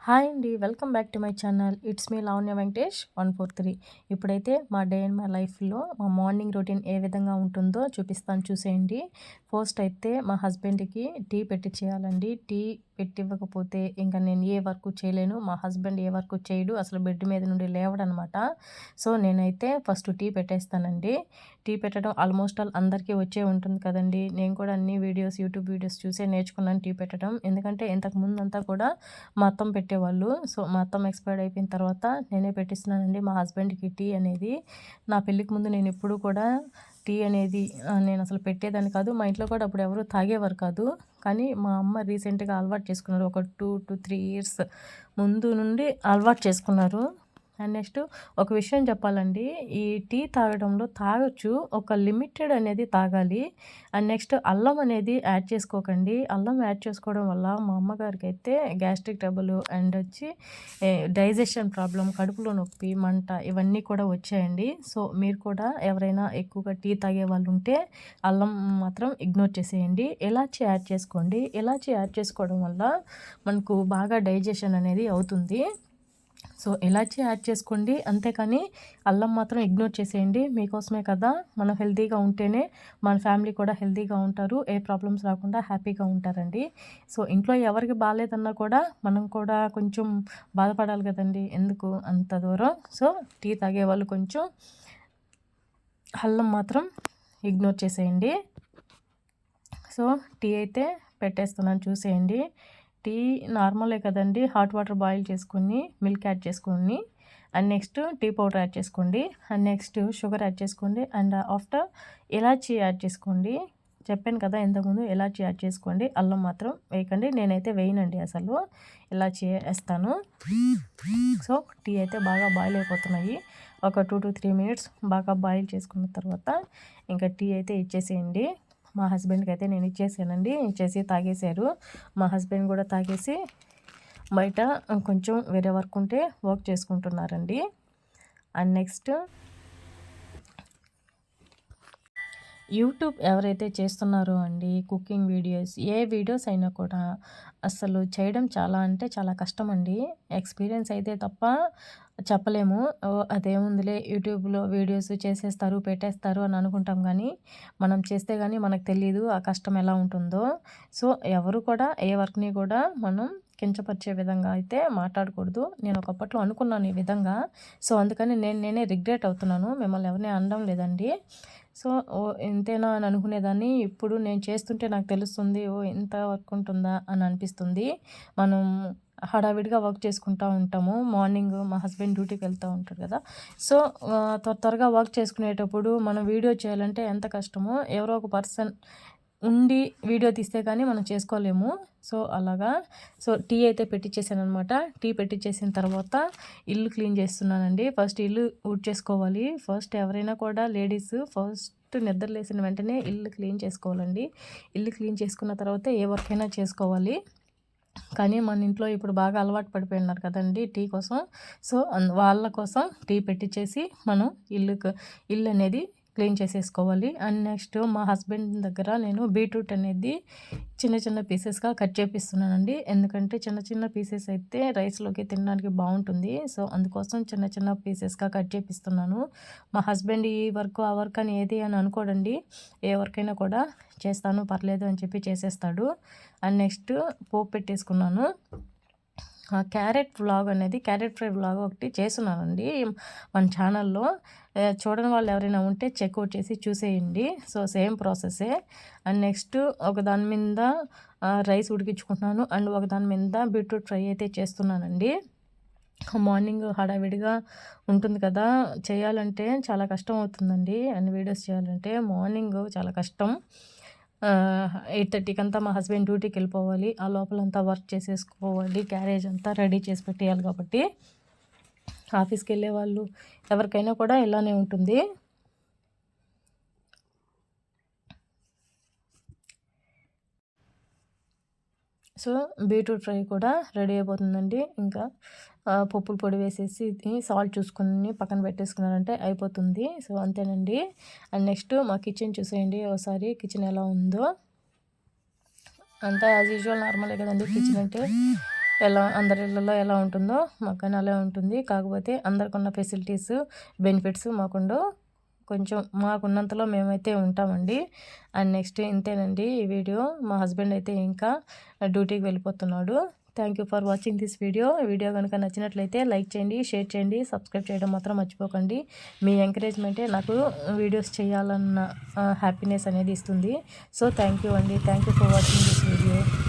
Hi అండి. Welcome back to my channel. It's me Lavanya Venkatesh 143. ఇప్పుడైతే మా డే ఇన్ మై లైఫ్లో మా మార్నింగ్ రొటీన్ ఏ విధంగా ఉంటుందో చూపిస్తాను, చూసేయండి. ఫస్ట్ అయితే మా హస్బెండ్కి టీ పెట్టించేయాలండి. టీ పెట్టివ్వకపోతే ఇంకా నేను ఏ వర్క్ చేయలేను. మా హస్బెండ్ ఏ వర్క్ చేయడు, అసలు బెడ్ మీద నుండి లేవడనమాట. సో నేనైతే ఫస్ట్ టీ పెట్టేస్తానండి. టీ పెట్టడం ఆల్మోస్ట్ ఆల్ అందరికీ వచ్చే ఉంటుంది కదండి. నేను కూడా అన్ని వీడియోస్, యూట్యూబ్ వీడియోస్ చూసే నేర్చుకున్నాను టీ పెట్టడం. ఎందుకంటే ఇంతకు ముందంతా కూడా మా అత్తమ్మ పెట్టేవాళ్ళు. సో మా అత్తమ్మ ఎక్స్పైర్డ్ అయిపోయిన తర్వాత నేనే పెట్టిస్తున్నానండి మా హస్బెండ్కి టీ అనేది. నా పెళ్ళికి ముందు నేను ఎప్పుడూ కూడా టీ అనేది నేను అసలు పెట్టేదాన్ని కాదు. మా ఇంట్లో కూడా అప్పుడు ఎవరు తాగేవారు కాదు. కానీ మా అమ్మ రీసెంట్గా అలవాటు చేసుకున్నారు. ఒక 2 to 3 ఇయర్స్ ముందు నుండి అలవాటు చేసుకున్నారు. అండ్ నెక్స్ట్ ఒక విషయం చెప్పాలండి, ఈ టీ తాగడంలో తాగొచ్చు, ఒక లిమిటెడ్ అనేది తాగాలి. అండ్ నెక్స్ట్ అల్లం అనేది యాడ్ చేసుకోకండి. అల్లం యాడ్ చేసుకోవడం వల్ల మా అమ్మగారికి అయితే గ్యాస్ట్రిక్ ట్రబుల్ అండ్ వచ్చి డైజెషన్ ప్రాబ్లం, కడుపులో నొప్పి, మంట ఇవన్నీ కూడా వచ్చాయండి. సో మీరు కూడా ఎవరైనా ఎక్కువగా టీ తాగే వాళ్ళు ఉంటే అల్లం మాత్రం ఇగ్నోర్ చేసేయండి. ఎలాచి యాడ్ చేసుకోండి. ఎలాచి యాడ్ చేసుకోవడం వల్ల మనకు బాగా డైజెషన్ అనేది అవుతుంది. సో ఇలాచి యాడ్ చేసుకోండి, అంతేకాని అల్లం మాత్రం ఇగ్నోర్ చేసేయండి. మీకోసమే కదా, మనం హెల్తీగా ఉంటేనే మన ఫ్యామిలీ కూడా హెల్తీగా ఉంటారు, ఏ ప్రాబ్లమ్స్ రాకుండా హ్యాపీగా ఉంటారండి. సో ఇంట్లో ఎవరికి బాగాలేదన్నా కూడా మనం కూడా కొంచెం బాధపడాలి కదండి, ఎందుకు అంత దూరం. సో టీ తాగే వాళ్ళు కొంచెం అల్లం మాత్రం ఇగ్నోర్ చేసేయండి. సో టీ అయితే పెట్టేస్తున్నాను, చూసేయండి. టీ నార్మలే కదండి, హాట్ వాటర్ బాయిల్ చేసుకొని మిల్క్ యాడ్ చేసుకొని and next tea powder add చేసుకోండి. అండ్ నెక్స్ట్ షుగర్ యాడ్ చేసుకోండి. అండ్ ఆఫ్టర్ ఇలాచీ యాడ్ చేసుకోండి. చెప్పాను కదా ఇంతకుముందు, ఇలాచీ యాడ్ చేసుకోండి. అల్లం మాత్రం వేయకండి. నేనైతే వేయనండి, అసలు ఇలాచీ వేస్తాను. సో టీ అయితే బాగా బాయిల్ అయిపోతున్నాయి. ఒక 2 to 3 minutes బాగా బాయిల్ చేసుకున్న తర్వాత ఇంకా టీ అయితే ఇచ్చేసేయండి. మా హస్బెండ్కి అయితే నేను ఇచ్చేసానండి. ఇచ్చేసి తాగేశారు. మా హస్బెండ్ కూడా తాగేసి బయట కొంచెం వేరే వర్క్ ఉంటే వర్క్ చేసుకుంటున్నారండి. అండ్ నెక్స్ట్ యూట్యూబ్ ఎవరైతే చేస్తున్నారో అండి, కుకింగ్ వీడియోస్, ఏ వీడియోస్ అయినా కూడా అసలు చేయడం చాలా అంటే చాలా కష్టం అండి. ఎక్స్పీరియన్స్ అయితే తప్ప చెప్పలేము. అదేముందిలే యూట్యూబ్లో వీడియోస్ చేసేస్తారు, పెట్టేస్తారు అని అనుకుంటాం, కానీ మనం చేస్తే కానీ మనకు తెలియదు ఆ కష్టం ఎలా ఉంటుందో. సో ఎవరు కూడా ఏ వర్క్ని కూడా మనం కించపరిచే విధంగా అయితే మాట్లాడకూడదు. నేను ఒకప్పట్లో అనుకున్నాను ఈ విధంగా. సో అందుకని నేనే రిగ్రెట్ అవుతున్నాను. మిమ్మల్ని ఎవరిని అనడం లేదండి. సో ఇంతేనా అని అనుకునేదాన్ని. ఇప్పుడు నేను చేస్తుంటే నాకు తెలుస్తుంది, ఇంత వర్క్ ఉంటుందా అని అనిపిస్తుంది. మనం హడావిడిగా వర్క్ చేసుకుంటూ ఉంటాము. మార్నింగ్ మా హస్బెండ్ డ్యూటీకి వెళ్తూ ఉంటాడు కదా. సో త్వరగా వర్క్ చేసుకునేటప్పుడు మనం వీడియో చేయాలంటే ఎంత కష్టమో, ఎవరో ఒక పర్సన్ ఉండి వీడియో తీస్తే కానీ మనం చేసుకోలేము. సో అలాగా. సో టీ అయితే పెట్టించేసాను అనమాట. టీ పెట్టించేసిన తర్వాత ఇల్లు క్లీన్ చేస్తున్నానండి. ఫస్ట్ ఇల్లు ఊడ్చేసుకోవాలి. ఫస్ట్ ఎవరైనా కూడా లేడీస్ ఫస్ట్ నిద్రలేసిన వెంటనే ఇల్లు క్లీన్ చేసుకోవాలండి. ఇల్లు క్లీన్ చేసుకున్న తర్వాత ఏ వర్క్ అయినా చేసుకోవాలి. కానీ మన ఇంట్లో ఇప్పుడు బాగా అలవాటు పడిపోయినారు కదండి టీ కోసం. సో వాళ్ళ కోసం టీ పెట్టించేసి మనం ఇల్లు అనేది క్లీన్ చేసేసుకోవాలి. అండ్ నెక్స్ట్ మా హస్బెండ్ దగ్గర నేను బీట్రూట్ అనేది చిన్న చిన్న పీసెస్గా కట్ చేపిస్తున్నానండి. ఎందుకంటే చిన్న చిన్న పీసెస్ అయితే రైస్లోకి తినడానికి బాగుంటుంది. సో అందుకోసం చిన్న చిన్న పీసెస్గా కట్ చేపిస్తున్నాను. మా హస్బెండ్ ఈ వర్క్ ఆ వర్క్ అని ఏది అని అనుకోడండి. ఏ వర్క్ అయినా కూడా చేస్తాను, పర్లేదు అని చెప్పి చేసేస్తాడు. అండ్ నెక్స్ట్ పోపు పెట్టేసుకున్నాను. క్యారెట్ ఫ్రై వ్లాగ్ ఒకటి చేస్తున్నానండి మన ఛానల్లో. చూడని వాళ్ళు ఎవరైనా ఉంటే చెక్అవుట్ చేసి చూసేయండి. సో సేమ్ ప్రాసెసే. అండ్ నెక్స్ట్ ఒక దాని మీద రైస్ ఉడికించుకుంటున్నాను. అండ్ ఒక దాని మీద బీట్రూట్ ఫ్రై అయితే చేస్తున్నానండి. మార్నింగ్ హడావిడిగా ఉంటుంది కదా, చేయాలంటే చాలా కష్టం అవుతుందండి. అన్ని వీడియోస్ చేయాలంటే మార్నింగ్ చాలా కష్టం. 8:30కి అంతా మా హస్బెండ్ డ్యూటీకి వెళ్ళిపోవాలి. ఆ లోపలంతా వర్క్ చేసేసుకోవాలి, క్యారేజ్ అంతా రెడీ చేసి పెట్టేయాలి. కాబట్టి ఆఫీస్కి వెళ్ళే వాళ్ళు ఎవరికైనా కూడా ఇలానే ఉంటుంది. సో బీట్రూట్ ఫ్రై కూడా రెడీ అయిపోతుందండి. ఇంకా పప్పుల పొడి వేసేసి సాల్ట్ చూసుకుని పక్కన పెట్టేసుకున్నారంటే అయిపోతుంది. సో అంతేనండి. అండ్ నెక్స్ట్ మా కిచెన్ చూసేయండి ఒకసారి, కిచెన్ ఎలా ఉందో. అంతా యాజ్ యూజువల్ నార్మలే కదండి కిచెన్ అంటే. ఎలా అందరి ఇళ్ళలో ఎలా ఉంటుందో మాకు కానీ అలా ఉంటుంది. కాకపోతే అందరికున్న ఫెసిలిటీస్, బెనిఫిట్స్ మాకుండవు. కొంచెం మాకున్నంతలో మేమైతే ఉంటామండి. అండ్ నెక్స్ట్ ఇంతేనండి ఈ వీడియో. మా హస్బెండ్ అయితే ఇంకా డ్యూటీకి వెళ్ళిపోతున్నాడు. Thank you for watching this video. Video కనుక నచ్చినట్లయితే లైక్ చేయండి, షేర్ చేయండి, సబ్స్క్రైబ్ చేయడం మాత్రం మర్చిపోకండి. మీ ఎంకరేజ్మెంటే నాకు వీడియోస్ చేయాలన్న హ్యాపీనెస్ అనేది ఇస్తుంది. సో థ్యాంక్ యూ అండి. Thank you for watching this video.